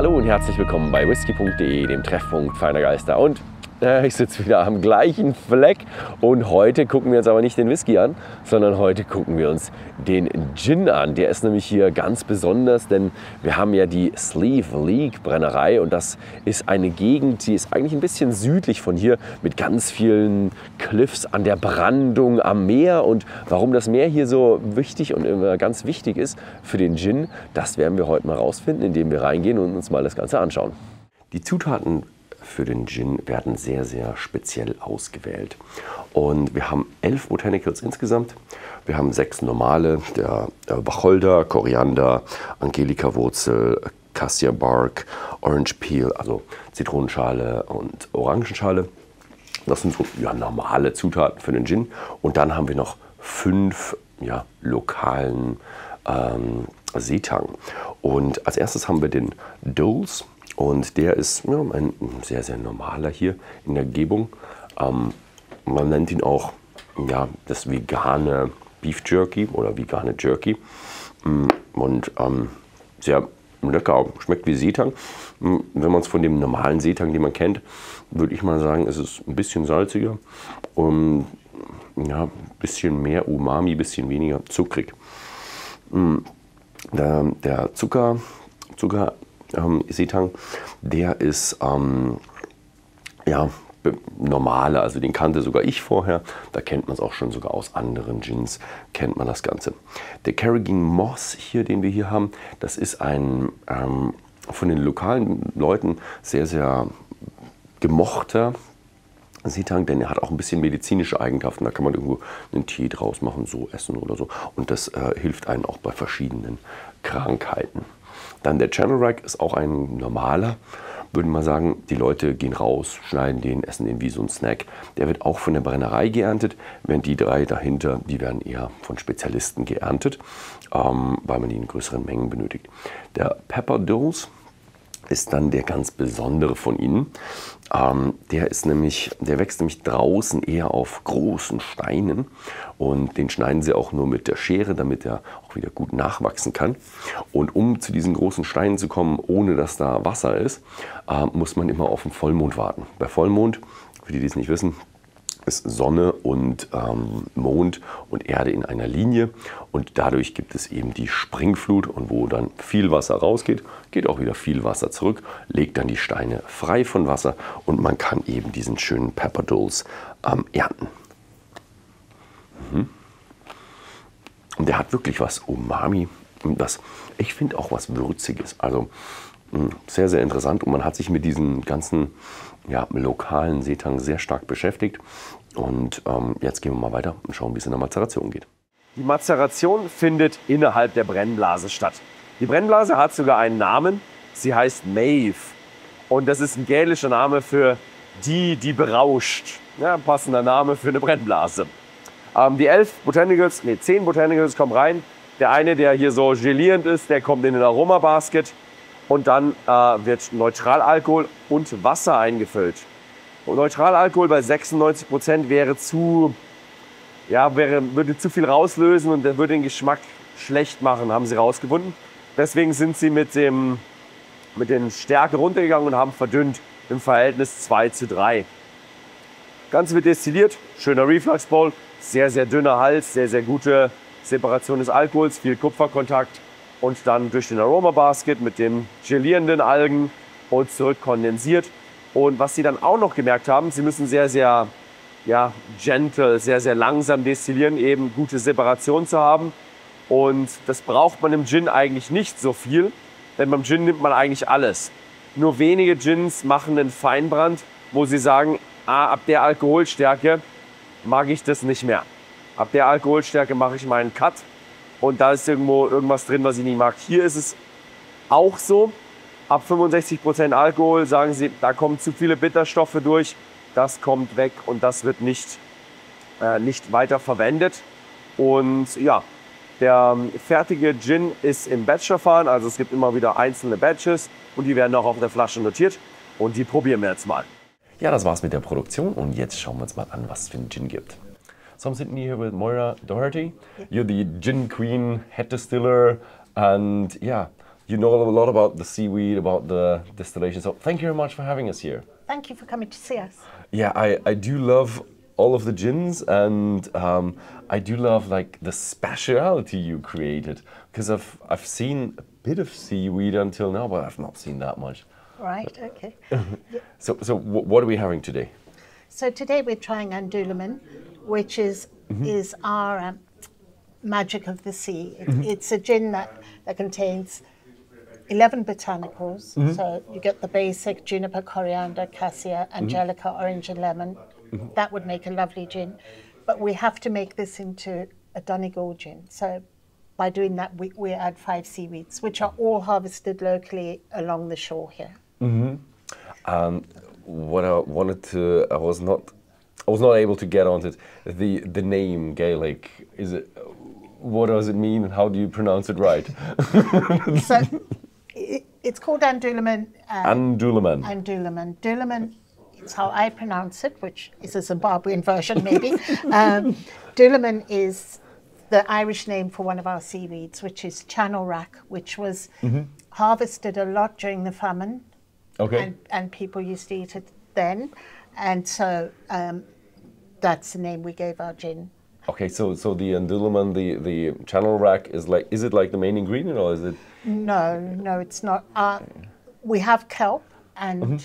Hallo und herzlich willkommen bei whisky.de, dem Treffpunkt feiner Geister. Und ich sitze wieder am gleichen Fleck und heute gucken wir uns aber nicht den Whisky an, sondern heute gucken wir uns den Gin an. Der ist nämlich hier ganz besonders, denn wir haben ja die Sleeve League Brennerei und das ist eine Gegend, die ist eigentlich ein bisschen südlich von hier mit ganz vielen Cliffs an der Brandung am Meer. Und warum das Meer hier so wichtig und immer ganz wichtig ist für den Gin, das werden wir heute mal rausfinden, indem wir reingehen und uns mal das Ganze anschauen. Die Zutaten für den Gin werden sehr, sehr speziell ausgewählt. Und wir haben 11 Botanicals insgesamt. Wir haben 6 normale, der Wacholder, Koriander, Angelikawurzel, Kassiarinde, Orange Peel, also Zitronenschale und Orangenschale. Das sind so normale Zutaten für den Gin. Und dann haben wir noch 5 lokalen Seetang. Und als erstes haben wir den Dulse. Und der ist ein sehr, sehr normaler hier in der Gebung. Man nennt ihn auch das vegane Beef Jerky oder vegane Jerky. Und sehr lecker, schmeckt wie Seetang. Wenn man es von dem normalen Seetang, den man kennt, würde ich mal sagen, ist es ein bisschen salziger. Und ein bisschen mehr Umami, ein bisschen weniger zuckrig. Der Zucker Seetang, der ist normaler, also den kannte sogar ich vorher, da kennt man es auch schon sogar aus anderen Gins, kennt man das Ganze. Der Carageen Moss hier, den wir hier haben, das ist ein von den lokalen Leuten sehr, sehr gemochter Seetang, denn er hat auch ein bisschen medizinische Eigenschaften, da kann man irgendwo einen Tee draus machen, so essen oder so, und das hilft einem auch bei verschiedenen Krankheiten. Dann der Channel Rack ist auch ein normaler, würde man sagen, die Leute gehen raus, schneiden den, essen den wie so ein Snack. Der wird auch von der Brennerei geerntet, während die 3 dahinter, die werden eher von Spezialisten geerntet, weil man die in größeren Mengen benötigt. Der Pepper Dulse ist dann der ganz besondere von ihnen. Der wächst nämlich draußen eher auf großen Steinen und den schneiden sie auch nur mit der Schere, damit er auch wieder gut nachwachsen kann. Und um zu diesen großen Steinen zu kommen, ohne dass da Wasser ist, muss man immer auf den Vollmond warten. Bei Vollmond, für die, die es nicht wissen, ist Sonne und Mond und Erde in einer Linie und dadurch gibt es eben die Springflut und wo dann viel Wasser rausgeht, geht auch wieder viel Wasser zurück, legt dann die Steine frei von Wasser und man kann eben diesen schönen Pepper Dulse ernten. Und der hat wirklich was Umami und das, ich finde auch was Würziges, also sehr, sehr interessant und man hat sich mit diesen ganzen lokalen Seetang sehr stark beschäftigt. Und jetzt gehen wir mal weiter und schauen, wie es in der Mazeration geht. Die Mazeration findet innerhalb der Brennblase statt. Die Brennblase hat sogar einen Namen. Sie heißt Maeve. Und das ist ein gälischer Name für die berauscht. Ja, passender Name für eine Brennblase. Die 10 Botanicals kommen rein. Der eine, der hier so gelierend ist, der kommt in den Aromabasket. Und dann wird Neutralalkohol und Wasser eingefüllt. Und Neutralalkohol bei 96% würde zu viel rauslösen und der würde den Geschmack schlecht machen, haben sie rausgefunden. Deswegen sind sie mit den Stärke runtergegangen und haben verdünnt im Verhältnis 2:3. Ganze wird destilliert, schöner Reflux Bowl, sehr, sehr dünner Hals, sehr, sehr gute Separation des Alkohols, viel Kupferkontakt. Und dann durch den Aromabasket mit den gelierenden Algen und zurück kondensiert. Und was sie dann auch noch gemerkt haben, sie müssen sehr, sehr gentle, sehr, sehr langsam destillieren, eben gute Separation zu haben. Und das braucht man im Gin eigentlich nicht so viel, denn beim Gin nimmt man eigentlich alles. Nur wenige Gins machen einen Feinbrand, wo sie sagen, ab der Alkoholstärke mag ich das nicht mehr. Ab der Alkoholstärke mache ich meinen Cut. Und da ist irgendwas drin, was ich nicht mag. Hier ist es auch so. Ab 65% Alkohol sagen sie, da kommen zu viele Bitterstoffe durch. Das kommt weg und das wird nicht weiter verwendet. Und ja, der fertige Gin ist im Batch-Verfahren. Also es gibt immer wieder einzelne Batches und die werden auch auf der Flasche notiert. Und die probieren wir jetzt mal. Ja, das war's mit der Produktion und jetzt schauen wir uns mal an, was es für einen Gin gibt. So I'm sitting here with Moira Doherty. You're the Gin Queen, head distiller, and you know a lot about the seaweed, about the distillation. So thank you very much for having us here. Thank you for coming to see us. Yeah, I do love all of the gins, and I do love like the speciality you created, because I've seen a bit of seaweed until now, but I've not seen that much. Right, okay. So what are we having today? So today we're trying An Dúlamán, which is our magic of the sea. It's a gin that contains 11 botanicals. So you get the basic juniper, coriander, cassia, angelica, orange and lemon. That would make a lovely gin. But we have to make this into a Donegal gin. So by doing that, we add 5 seaweeds, which are all harvested locally along the shore here. What I wanted to, I was not able to get onto it. The name Gaelic, is it? What does it mean, and how do you pronounce it right? So it's called An Dúlamán. An Dúlamán. An Dúlamán. Dúlamán, it's how I pronounce it, which is a Zimbabwean version maybe. Dúlamán is the Irish name for one of our seaweeds, which is channel rack, which was harvested a lot during the famine. Okay. And people used to eat it then. And so that's the name we gave our gin. Okay, so the An Dúlamán, the channel rack is it like the main ingredient, or is it? No, it's not. We have kelp and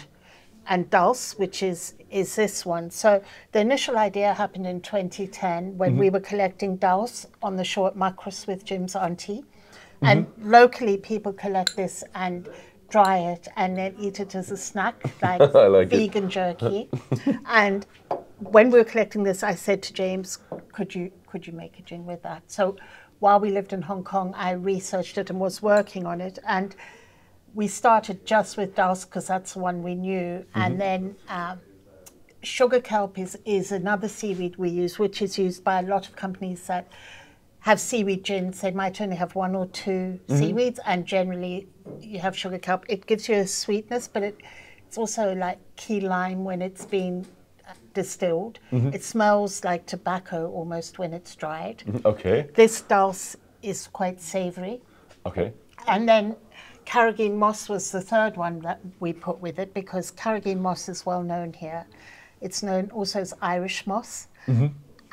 dulse, which is this one. So the initial idea happened in 2010 when we were collecting dulse on the shore at Macros with Jim's auntie. And locally people collect this and dry it and then eat it as a snack, like vegan jerky. And when we were collecting this, I said to James, could you make a gin with that? So while we lived in Hong Kong, I researched it and was working on it. And we started just with dulse because that's the one we knew. And then sugar kelp is another seaweed we use, which is used by a lot of companies that have seaweed gins. They might only have 1 or 2 seaweeds, and generally you have sugar kelp. It gives you a sweetness, but it's also like key lime when it's been distilled. It smells like tobacco almost when it's dried. Okay. This dulse is quite savory. Okay. And then Carageen Moss was the third one that we put with it, because Carageen Moss is well known here. It's known also as Irish moss.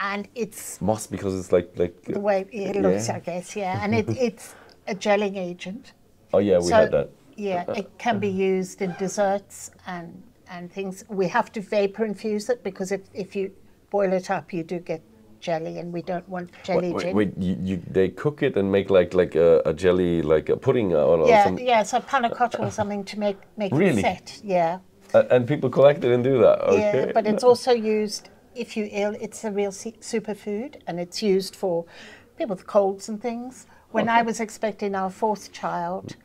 And it's moss because it's like the way it looks, I guess, yeah. And it's a gelling agent. Oh yeah, we had that. Yeah, it can be used in desserts and things. We have to vapor infuse it, because if you boil it up, you do get jelly, and we don't want jelly gin. Wait, they cook it and make like a jelly, like a pudding or something? Yeah, so panna cotta or something to make really? It set, yeah. And people collect it and do that, okay. Yeah, but it's also used, if you're ill, it's a real superfood, and it's used for people with colds and things. When I was expecting our 4th child,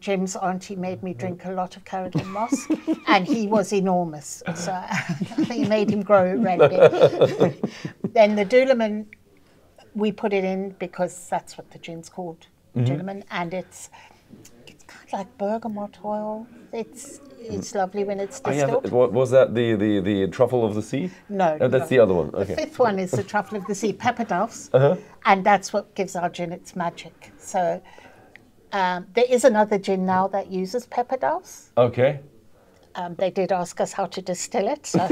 Jim's auntie made me drink a lot of Carageen Moss, and he was enormous. So I think it made him grow really big. Then the Dúlamán, we put it in because that's what the gin's called, Dúlamán, and it's kind of like bergamot oil. It's lovely when it's distilled. Oh, yeah, was that the truffle of the sea? No, that's the other one. Okay. The 5th one is the truffle of the sea, Pepper Dulse, and that's what gives our gin its magic. So there is another gin now that uses Pepper Dulse. Okay. They did ask us how to distill it, so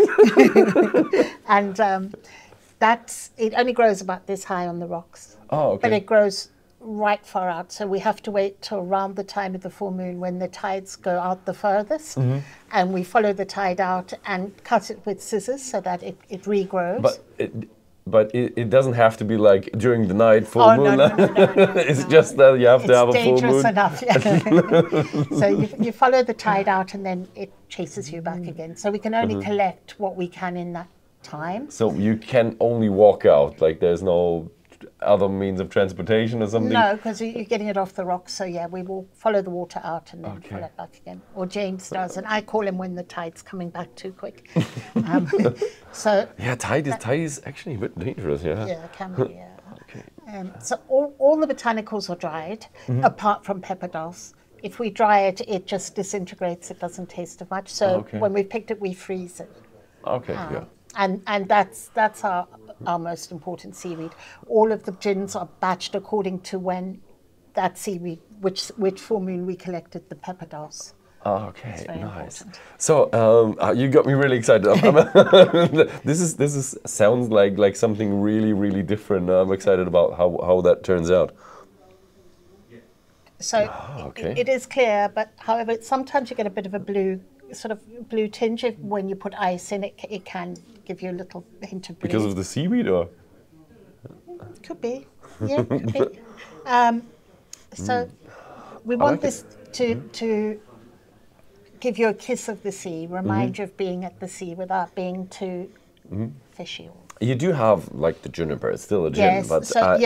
and it only grows about this high on the rocks. Oh, okay. But it grows right far out, so we have to wait till around the time of the full moon when the tides go out the furthest, and we follow the tide out and cut it with scissors so that it regrows. But it doesn't have to be like during the night, full moon. No, it's just that you have to have a full moon. It's dangerous enough, yeah. So you follow the tide out and then it chases you back again. So we can only collect what we can in that time. So you can only walk out, like there's no other means of transportation or something? No, because you're getting it off the rocks. So yeah, we will follow the water out and then follow it back again. Or James does, and I call him when the tide's coming back too quick. So yeah, tide is actually a bit dangerous. Yeah. Yeah, it can be. Yeah. Okay. So all the botanicals are dried, apart from Pepper Dulse. If we dry it, it just disintegrates. It doesn't taste of much. So when we picked it, we freeze it. Okay. Yeah. And that's our most important seaweed. All of the gins are batched according to when that seaweed, which full moon we collected the Pepper Dulse. Oh, okay, very nice. important. So you got me really excited. This sounds like something really different. I'm excited about how that turns out. So okay. it is clear, but however, sometimes you get a bit of a blue tinge when you put ice in. It can give you a little hint of blue. Because of the seaweed, or? Could be, yeah, could be. So we want this to give you a kiss of the sea, remind you of being at the sea without being too fishy. You do have like the juniper. It's still a gin, Yes, but so,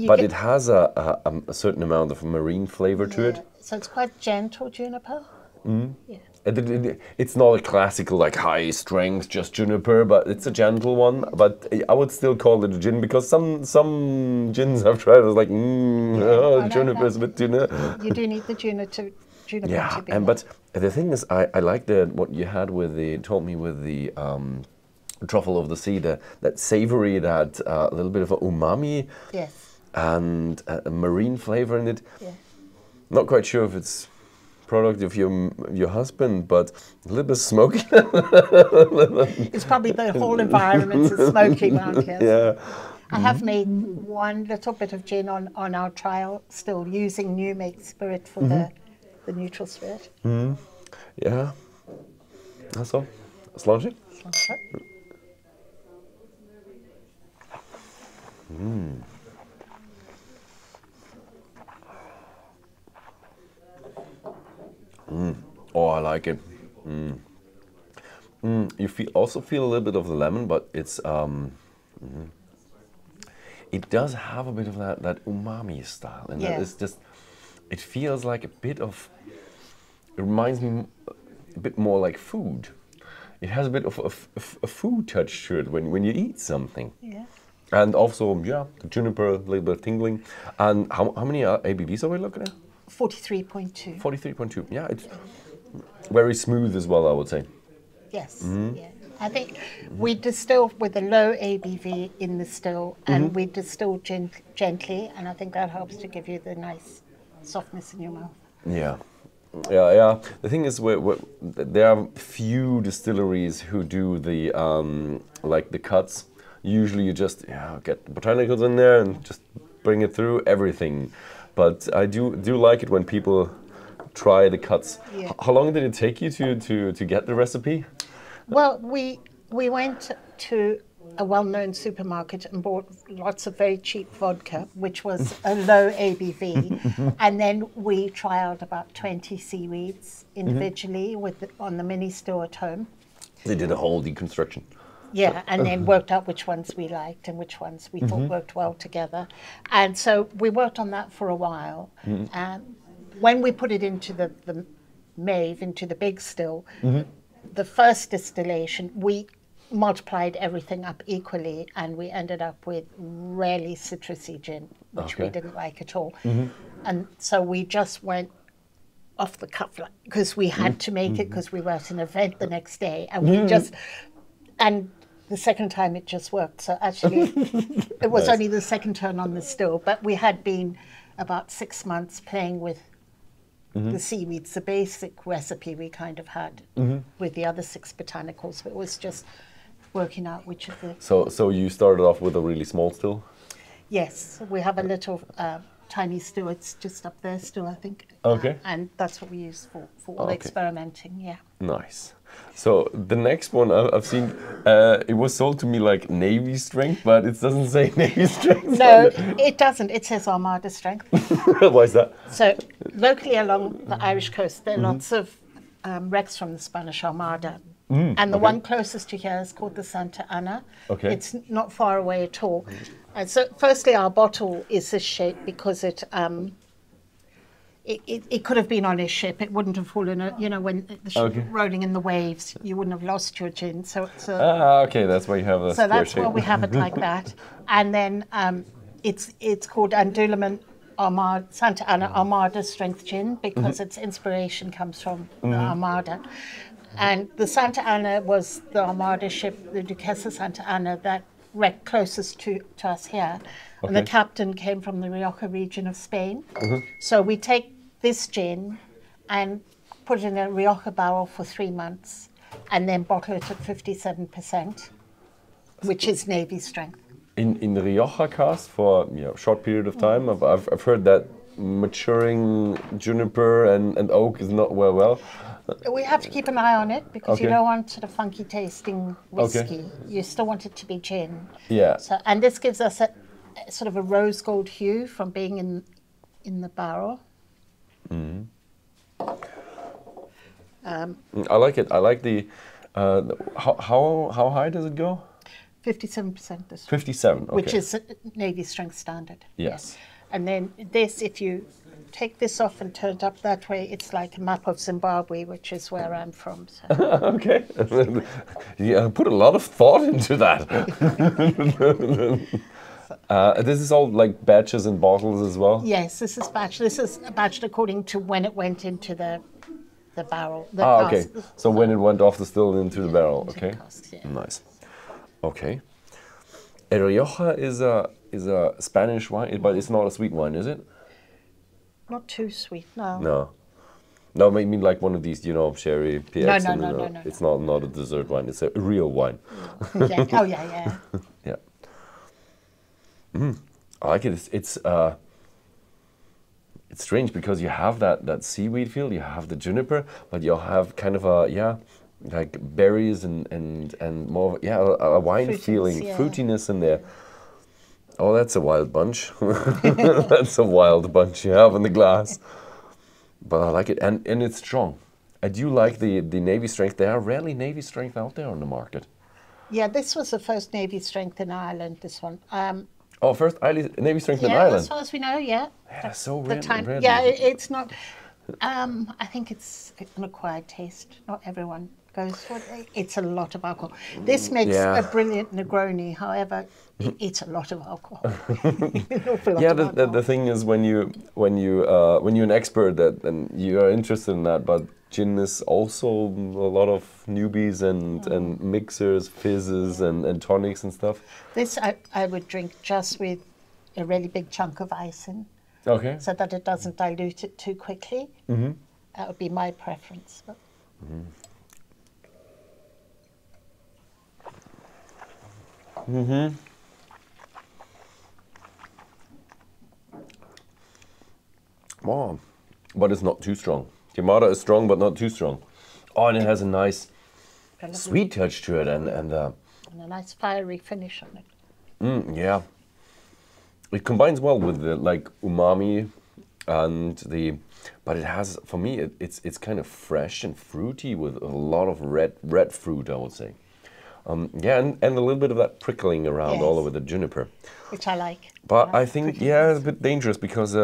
but it has a certain amount of marine flavor to it. So it's quite gentle juniper. Yeah. It's not a classical like high strength just juniper, but it's a gentle one. But I would still call it a gin because some gins I've tried was like juniper is a bit too. You do need the juniper to be but the thing is, I like what you had with the truffle of the sea, that savory, that a little bit of a umami, yes, and a marine flavor in it. Yeah. Not quite sure if it's product of your husband, but a little bit smoky. It's probably the whole environment is smoky around here. Yeah. I have made one little bit of gin on our trial, still using new make spirit for the neutral spirit. Yeah. That's all. Slange? Oh, I like it. You also feel a little bit of the lemon, but it's it does have a bit of that umami style, and that is just. It feels like a bit of. It reminds me a bit more like food. It has a bit of a food touch to it when you eat something. Yeah. And also, the juniper, a little bit of tingling. And how many ABVs are we looking at? 43.2. 43.2. Yeah, it's very smooth as well, I would say. Yes. Yeah. I think we distill with a low ABV in the still, and we distill gently, and I think that helps to give you the nice softness in your mouth. Yeah. Yeah. The thing is, there are few distilleries who do the like the cuts. Usually, you just get the botanicals in there and just bring it through everything. But I do like it when people try the cuts. Yeah. How long did it take you to get the recipe? Well, we went to a well-known supermarket and bought lots of very cheap vodka, which was a low ABV, and then we trialed about 20 seaweeds individually on the mini store at home. They did a whole deconstruction. Yeah, and then worked out which ones we liked and which ones we thought worked well together. And so we worked on that for a while. And when we put it into the Mave, into the big still, the first distillation, we multiplied everything up equally, and we ended up with really citrusy gin, which we didn't like at all. And so we just went off the cuff, because we had to make it, because we were at an event the next day, and we just... And the second time it just worked. So actually, it was only the second turn on the still, but we had been about 6 months playing with the seaweeds, the basic recipe we kind of had with the other 6 botanicals. It was just working out which of the... So you started off with a really small still? Yes, we have a little tiny still. It's just up there still, I think. Okay. And that's what we use for all the experimenting, yeah. Nice. So the next one I've seen, it was sold to me like Navy strength, but it doesn't say Navy strength. No, it doesn't. It says Armada strength. Why is that? So locally along the Irish coast, there are lots of wrecks from the Spanish Armada. And the one closest to here is called the Santa Ana. Okay. It's not far away at all. And so firstly, our bottle is this shape because it could have been on a ship. It wouldn't have fallen, when the ship rolling in the waves, you wouldn't have lost your gin. So it's okay, that's why you have a so square that's shape. why we have it like that. And then it's called An Dúlamán Santa Ana Armada Strength Gin, because its inspiration comes from the Armada. And the Santa Ana was the Armada ship, the Duquesa Santa Ana, that closest to us here. And the captain came from the Rioja region of Spain. So we take this gin and put it in a Rioja barrel for 3 months and then bottle it at 57%, which is Navy strength. In the Rioja cask for a short period of time, I've heard that maturing juniper and oak is not well. We have to keep an eye on it because you don't want sort of funky tasting whiskey. You still want it to be gin. Yeah. So, and this gives us a sort of a rose gold hue from being in the barrel. I like it. I like the how high does it go? 57% this one. 57, okay. Which is Navy strength standard. Yes. And then this, if you take this off and turn it up that way, it's like a map of Zimbabwe, which is where I'm from. So. Okay. Yeah, I put a lot of thought into that. This is all like batches and bottles as well? Yes, this is batch. This is batched according to when it went into the barrel. The okay. So when it went off the still into the barrel, okay. The casks, yeah. Nice. Okay. A Rioja is a Spanish wine, but it's not a sweet wine, is it? Not too sweet, no. No, I mean like one of these, sherry, PX. No. It's not a dessert wine. It's a real wine. Yeah. Oh yeah. Yeah. I like it. It's strange because you have that seaweed feel, you have the juniper, but you have kind of like berries and more a wine Fruitiness, feeling, fruitiness in there. Oh, that's a wild bunch. That's a wild bunch you have in the glass. But I like it, and it's strong. I do like the Navy strength. There are rarely Navy strength out there on the market. Yeah, this was the first Navy strength in Ireland, this one. First Navy strength in Yeah, Ireland? as far as we know, yeah. Yeah, so rare. Yeah, it's not... I think it's an acquired taste. Not everyone goes for it. It's a lot of alcohol. This makes a brilliant Negroni, however, it's a lot of alcohol. The thing is when you're an expert and you are interested in that, but gin is also a lot of newbies and mixers, fizzes and tonics and stuff. This I would drink just with a really big chunk of ice in. Okay. So that it doesn't dilute it too quickly. That would be my preference. But. Wow, but it's not too strong. Yamada is strong, but not too strong. Oh, and it has a nice sweet touch to it, and a nice fiery finish on it. Yeah, it combines well with the umami and but it has, for me, it's kind of fresh and fruity with a lot of red fruit, I would say. And a little bit of that prickling around all over the juniper, which I like. But I think it's a bit dangerous because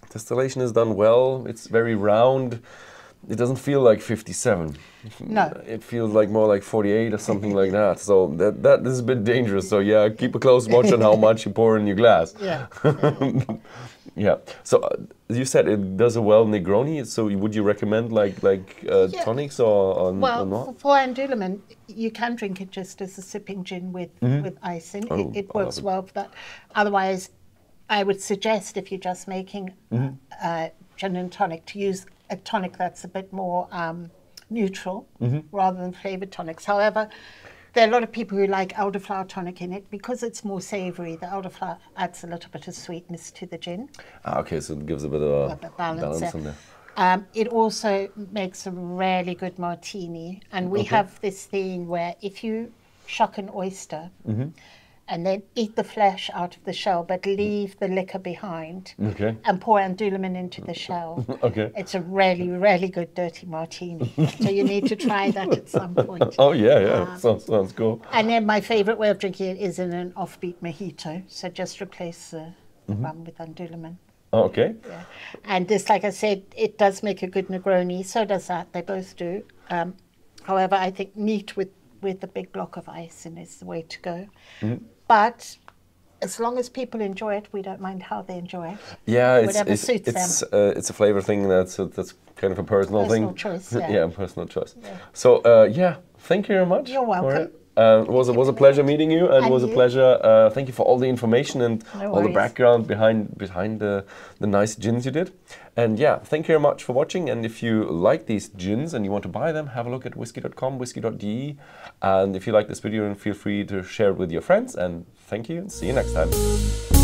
distillation is done well. It's very round. It doesn't feel like 57. No. It feels like more like 48 or something like that. So that is a bit dangerous. So yeah, keep a close watch on how much you pour in your glass. Yeah. Yeah. So you said it does a well Negroni. So would you recommend tonics or not? Well, for An Dúlamán, you can drink it just as a sipping gin with ice in. It works well for that. Otherwise, I would suggest if you're just making gin and tonic to use a tonic that's a bit more neutral rather than flavoured tonics. However, there are a lot of people who like elderflower tonic in it because it's more savoury. The elderflower adds a little bit of sweetness to the gin. Okay, so it gives a bit of a balance in there. It also makes a really good martini. And we have this thing where if you shuck an oyster and then eat the flesh out of the shell, but leave the liquor behind and pour An Dúlamán into the shell. It's a really, really good dirty martini. So you need to try that at some point. Oh, yeah. Sounds cool. And then my favourite way of drinking it is in an offbeat mojito. So just replace the rum with An Dúlamán. Okay. Yeah. And this, like I said, it does make a good Negroni. So does that. They both do. However, I think neat with the big block of ice in is the way to go. But as long as people enjoy it, we don't mind how they enjoy it. Yeah, whatever suits them. It's a flavor thing. That's kind of a personal thing. Choice. Yeah, personal choice. Yeah. So thank you very much. You're welcome. It was a pleasure meeting you, and it was a you. pleasure. Thank you for all the information and No all the worries. background behind the nice gins you did. And yeah, thank you very much for watching. And if you like these gins and you want to buy them, have a look at whiskey.com, whiskey.de. And if you like this video, then feel free to share it with your friends. And thank you, and see you next time.